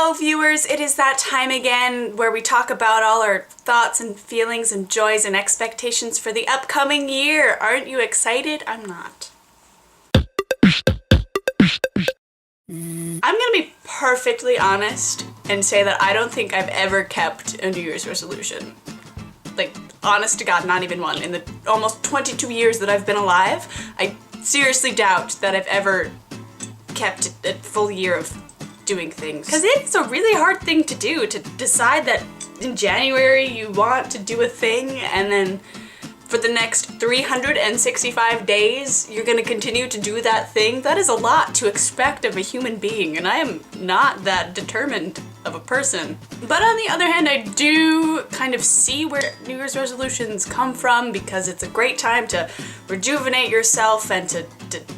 Hello viewers, it is that time again where we talk about all our thoughts and feelings and joys and expectations for the upcoming year. Aren't you excited? I'm not. I'm gonna be perfectly honest and say that I don't think I've ever kept a New Year's resolution. Like, honest to God, not even one. In the almost 22 years that I've been alive, I seriously doubt that I've ever kept a full year of doing things. Because it is a really hard thing to do, to decide that in January you want to do a thing and then for the next 365 days you're gonna continue to do that thing. That is a lot to expect of a human being, and I am not that determined of a person. But on the other hand, I do kind of see where New Year's resolutions come from, because it's a great time to rejuvenate yourself and to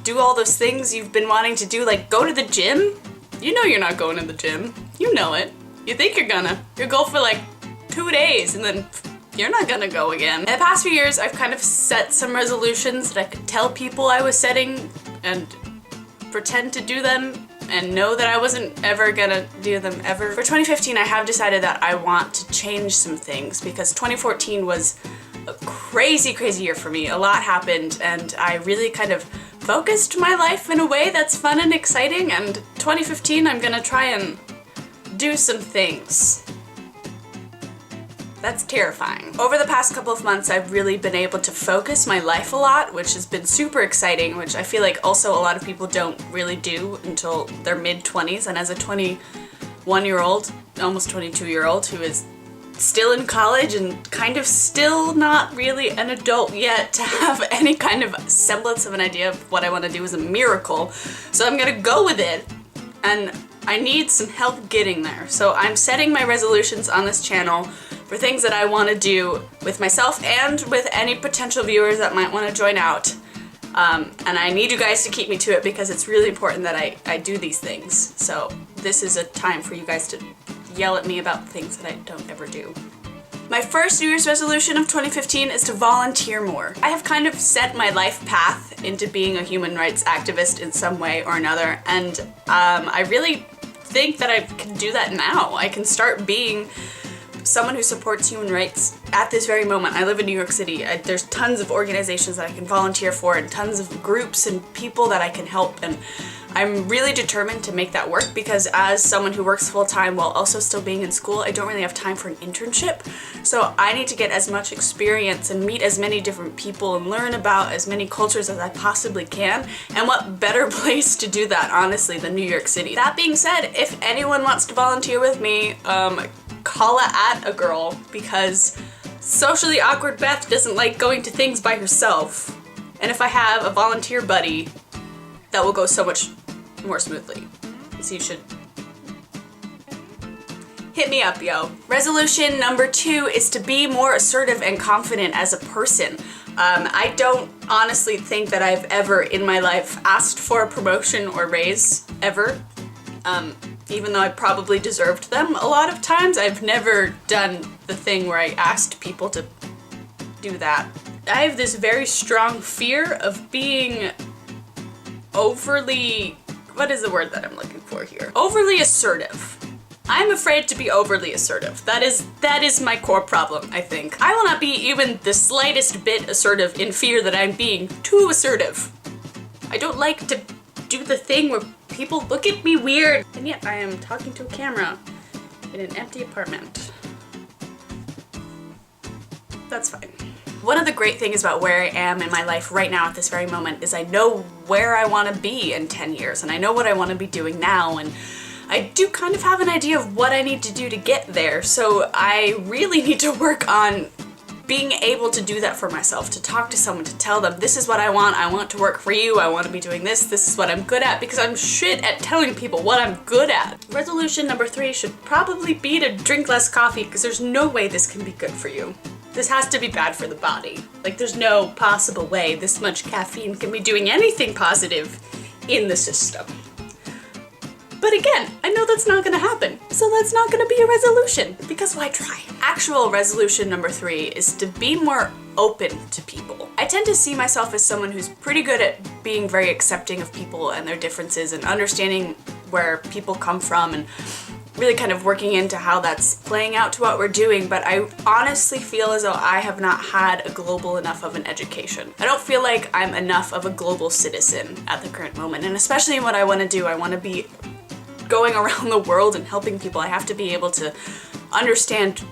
do all those things you've been wanting to do, like go to the gym. You know you're not going to the gym. You know it. You think you're gonna. You'll go for like 2 days and then you're not gonna go again. In the past few years, I've kind of set some resolutions that I could tell people I was setting and pretend to do them and know that I wasn't ever gonna do them ever. For 2015, I have decided that I want to change some things, because 2014 was a crazy, crazy year for me. A lot happened and I really kind of focused my life in a way that's fun and exciting, and 2015 I'm gonna try and do some things. That's terrifying. Over the past couple of months, I've really been able to focus my life a lot, which has been super exciting, which I feel like also a lot of people don't really do until their mid-20s. And as a 21-year-old, almost 22-year-old who is still in college and kind of still not really an adult yet, to have any kind of semblance of an idea of what I want to do is a miracle. So I'm gonna go with it, and I need some help getting there. So I'm setting my resolutions on this channel for things that I want to do with myself and with any potential viewers that might want to join out. And I need you guys to keep me to it, because it's really important that I do these things. So this is a time for you guys to yell at me about things that I don't ever do. My first New Year's resolution of 2015 is to volunteer more. I have kind of set my life path into being a human rights activist in some way or another, and I really think that I can do that now. I can start being someone who supports human rights at this very moment. I live in New York City. There's tons of organizations that I can volunteer for and tons of groups and people that I can help, and I'm really determined to make that work, because as someone who works full-time while also still being in school, I don't really have time for an internship. So I need to get as much experience and meet as many different people and learn about as many cultures as I possibly can. And what better place to do that, honestly, than New York City. That being said, if anyone wants to volunteer with me, call it at a girl, because socially awkward Beth doesn't like going to things by herself. And if I have a volunteer buddy, that will go so much more smoothly. So you should hit me up, yo. Resolution number 2 is to be more assertive and confident as a person. I don't honestly think that I've ever in my life asked for a promotion or raise, ever. Even though I probably deserved them a lot of times, I've never done the thing where I asked people to do that. I have this very strong fear of being overly, what is the word that I'm looking for here? Overly assertive. I'm afraid to be overly assertive. That is my core problem, I think. I will not be even the slightest bit assertive in fear that I'm being too assertive. I don't like to do the thing where people look at me weird, and yet I am talking to a camera in an empty apartment. That's fine. One of the great things about where I am in my life right now at this very moment is I know where I want to be in 10 years, and I know what I want to be doing now, and I do kind of have an idea of what I need to do to get there. So I really need to work on being able to do that for myself, to talk to someone, to tell them, this is what I want to work for you, I want to be doing this is what I'm good at, because I'm shit at telling people what I'm good at. Resolution number 3 should probably be to drink less coffee, because there's no way this can be good for you. This has to be bad for the body. Like, there's no possible way this much caffeine can be doing anything positive in the system. But again, I know that's not gonna happen, so that's not gonna be a resolution, because why try? Actual resolution number 3 is to be more open to people. I tend to see myself as someone who's pretty good at being very accepting of people and their differences and understanding where people come from and really kind of working into how that's playing out to what we're doing, but I honestly feel as though I have not had a global enough of an education. I don't feel like I'm enough of a global citizen at the current moment, and especially in what I want to do. I want to be going around the world and helping people. I have to be able to understand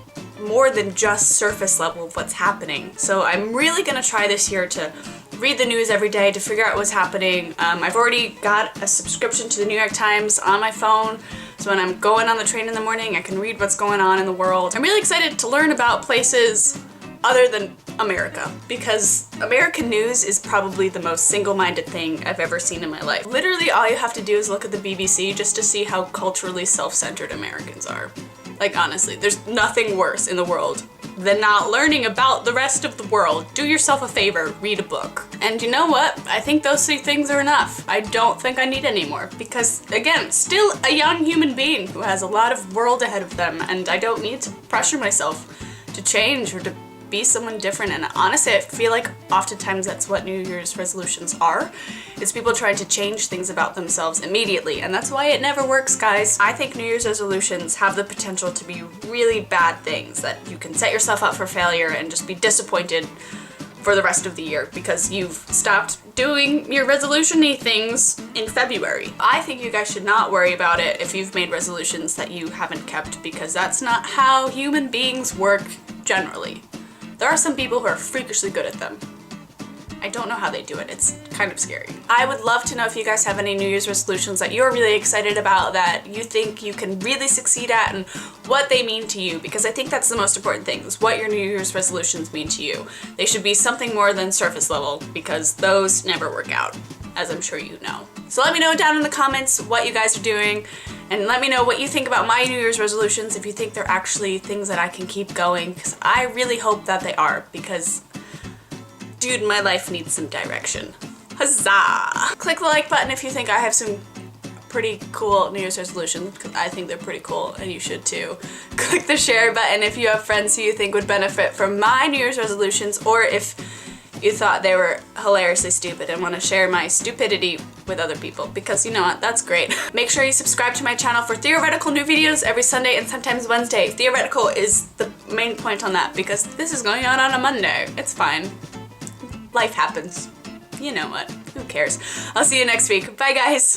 more than just surface level of what's happening. So I'm really gonna try this year to read the news every day to figure out what's happening. I've already got a subscription to the New York Times on my phone, so when I'm going on the train in the morning, I can read what's going on in the world. I'm really excited to learn about places other than America, because American news is probably the most single-minded thing I've ever seen in my life. Literally all you have to do is look at the BBC just to see how culturally self-centered Americans are. Like, honestly, there's nothing worse in the world than not learning about the rest of the world. Do yourself a favor, read a book. And you know what? I think those 3 things are enough. I don't think I need any more because, again, still a young human being who has a lot of world ahead of them, and I don't need to pressure myself to change or to be someone different. And honestly, I feel like oftentimes that's what New Year's resolutions are. It's people trying to change things about themselves immediately, and that's why it never works, guys. I think New Year's resolutions have the potential to be really bad things that you can set yourself up for failure and just be disappointed for the rest of the year because you've stopped doing your resolution-y things in February. I think you guys should not worry about it if you've made resolutions that you haven't kept, because that's not how human beings work generally. There are some people who are freakishly good at them. I don't know how they do it. It's kind of scary. I would love to know if you guys have any New Year's resolutions that you're really excited about, that you think you can really succeed at, and what they mean to you, because I think that's the most important thing, is what your New Year's resolutions mean to you. They should be something more than surface level, because those never work out, as I'm sure you know. So let me know down in the comments what you guys are doing, and let me know what you think about my New Year's resolutions, if you think they're actually things that I can keep going, because I really hope that they are, because dude, my life needs some direction. Huzzah! Click the like button if you think I have some pretty cool New Year's resolutions, because I think they're pretty cool and you should too. Click the share button if you have friends who you think would benefit from my New Year's resolutions, or if you thought they were hilariously stupid and want to share my stupidity with other people, because you know what, that's great. Make sure you subscribe to my channel for theoretical new videos every Sunday and sometimes Wednesday. Theoretical is the main point on that, because this is going on a Monday. It's fine. Life happens. You know what? Who cares? I'll see you next week. Bye, guys!